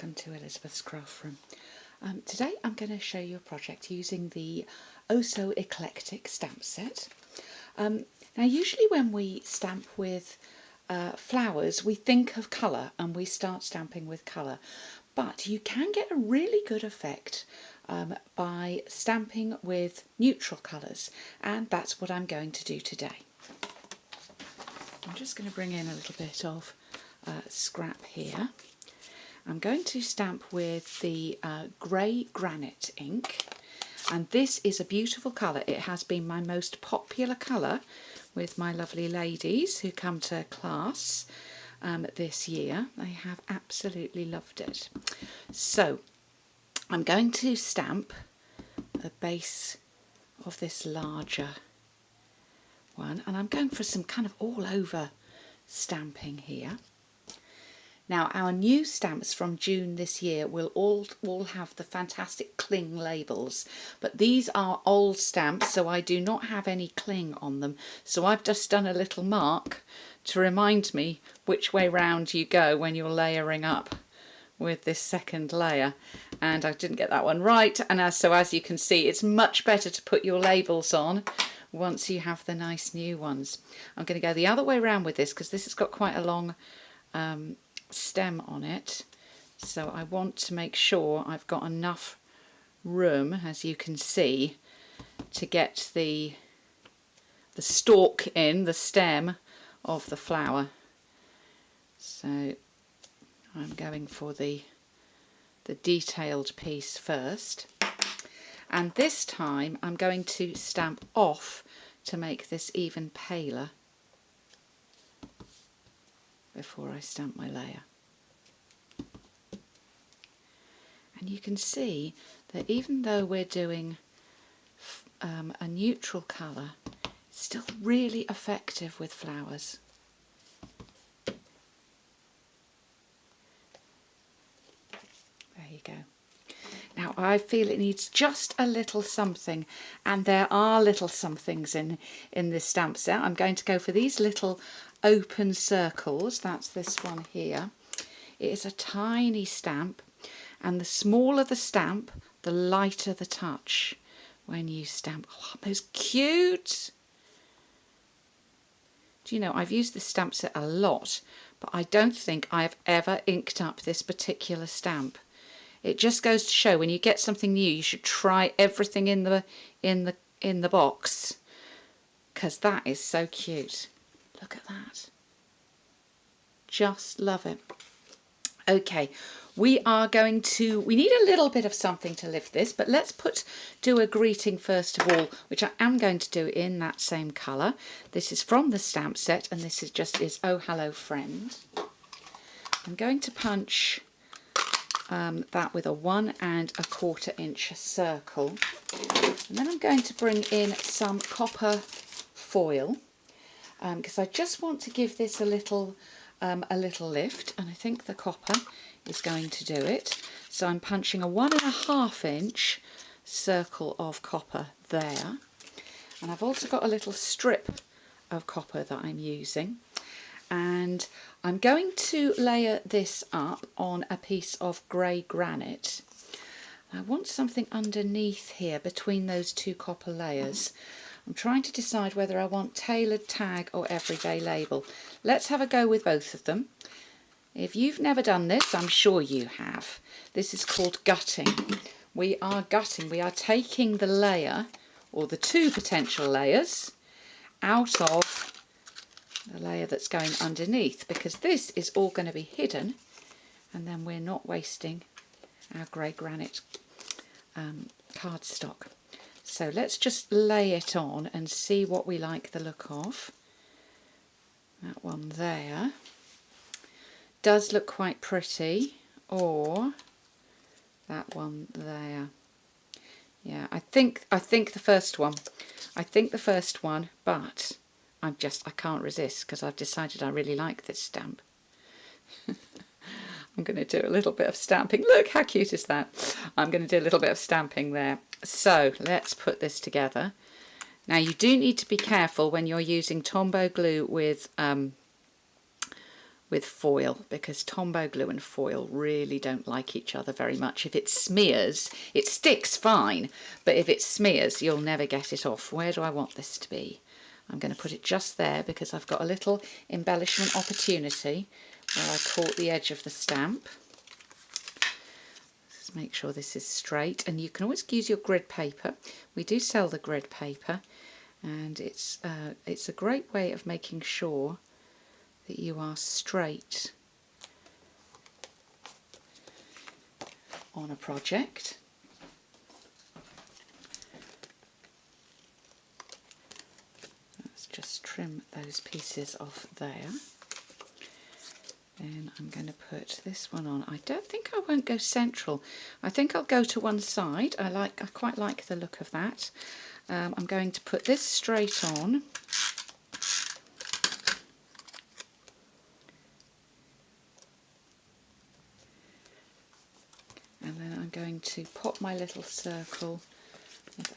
welcome to Elizabeth's Craft Room. Today I'm going to show you a project using the Oh So Eclectic stamp set. Now usually when we stamp with flowers we think of colour and we start stamping with colour, but you can get a really good effect by stamping with neutral colours, and that's what I'm going to do today. I'm just going to bring in a little bit of scrap here. I'm going to stamp with the grey granite ink, and this is a beautiful colour. It has been my most popular colour with my lovely ladies who come to class this year. They have absolutely loved it. So I'm going to stamp the base of this larger one, and I'm going for some kind of all over stamping here. Now our new stamps from June this year will all have the fantastic cling labels, but these are old stamps, so I do not have any cling on them. So I've just done a little mark to remind me which way round you go when you're layering up with this second layer, and I didn't get that one right, and so as you can see, it's much better to put your labels on once you have the nice new ones. I'm going to go the other way around with this because this has got quite a long stem on it, so I want to make sure I've got enough room, as you can see, to get the stalk in, the stem of the flower. So I'm going for the detailed piece first, and this time I'm going to stamp off to make this even paler before I stamp my layer. And you can see that even though we're doing a neutral colour, it's still really effective with flowers. There you go. Now I feel it needs just a little something, and there are little somethings in this stamp set. I'm going to go for these little open circles. That's this one here. It is a tiny stamp, and the smaller the stamp, the lighter the touch when you stamp. Oh, aren't those cute? Do you know, I've used this stamp set a lot, but I don't think I've ever inked up this particular stamp. It just goes to show, when you get something new, you should try everything in the box, because that is so cute. Look at that. Just love it. Okay, we need a little bit of something to lift this, but let's do a greeting first of all, which I am going to do in that same colour. This is from the stamp set, and this is Oh Hello Friend. I'm going to punch that with a 1 1/4 inch circle, and then I'm going to bring in some copper foil because I just want to give this a little lift, and I think the copper is going to do it. So I'm punching a 1 1/2 inch circle of copper there, and I've also got a little strip of copper that I'm using, and I'm going to layer this up on a piece of grey granite. I want something underneath here between those two copper layers. I'm trying to decide whether I want tailored tag or everyday label. Let's have a go with both of them. If you've never done this, I'm sure you have. This is called gutting. We are gutting. We are taking the layer, or the two potential layers, out of the layer that's going underneath, because this is all going to be hidden, and then we're not wasting our grey granite cardstock. So let's just lay it on and see what we like the look of. That one there does look quite pretty, or that one there. Yeah, I think the first one. I think the first one, but I can't resist because I've decided I really like this stamp. I'm going to do a little bit of stamping. Look, how cute is that? I'm going to do a little bit of stamping there. So let's put this together. Now you do need to be careful when you're using Tombow glue with with foil, because Tombow glue and foil really don't like each other very much. If it smears, it sticks fine, but if it smears, you'll never get it off. Where do I want this to be? I'm going to put it just there because I've got a little embellishment opportunity where I caught the edge of the stamp. Just make sure this is straight, and you can always use your grid paper. We do sell the grid paper, and it's a great way of making sure that you are straight on a project. Let's just trim those pieces off there. Then I'm going to put this one on. I don't think I won't go central. I think I'll go to one side. I quite like the look of that. I'm going to put this straight on. And then I'm going to pop my little circle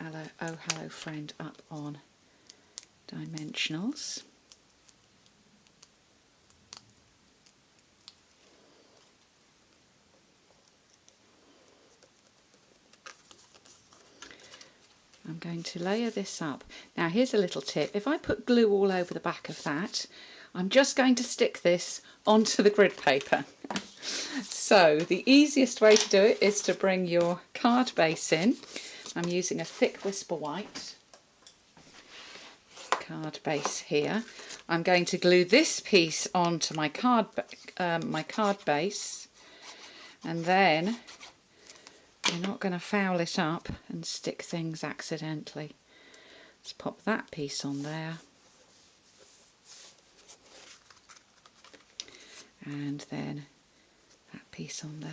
of Oh Hello Friend up on dimensionals. I'm going to layer this up. Now here's a little tip. If I put glue all over the back of that, I'm just going to stick this onto the grid paper. So the easiest way to do it is to bring your card base in. I'm using a thick Whisper White card base here. I'm going to glue this piece onto my card base, and then you're not going to foul it up and stick things accidentally. Let's pop that piece on there, and then that piece on there.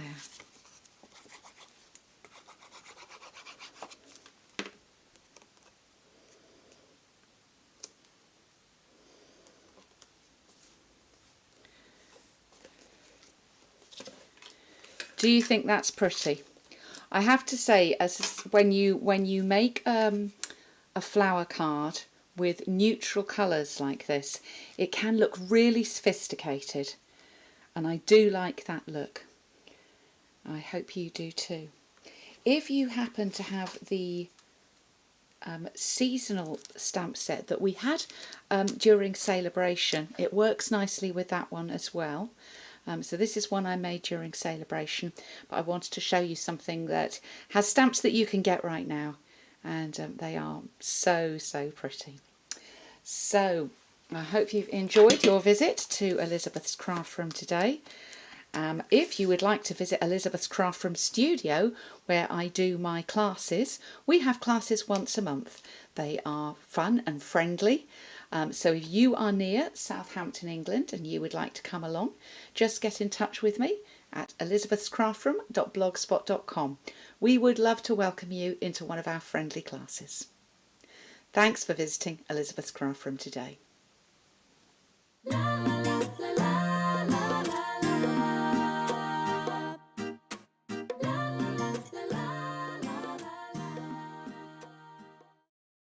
Do you think that's pretty? I have to say, as when you make a flower card with neutral colours like this, it can look really sophisticated, and I do like that look. I hope you do too. If you happen to have the seasonal stamp set that we had during Celebration, it works nicely with that one as well. So this is one I made during Celebration, but I wanted to show you something that has stamps that you can get right now, and they are so pretty. So I hope you've enjoyed your visit to Elizabeth's Craft Room today. If you would like to visit Elizabeth's Craft Room studio, where I do my classes, we have classes once a month. They are fun and friendly. So if you are near Southampton, England, and you would like to come along, just get in touch with me at elizabethscraftroom.blogspot.com. We would love to welcome you into one of our friendly classes. Thanks for visiting Elizabeth's Craft Room today.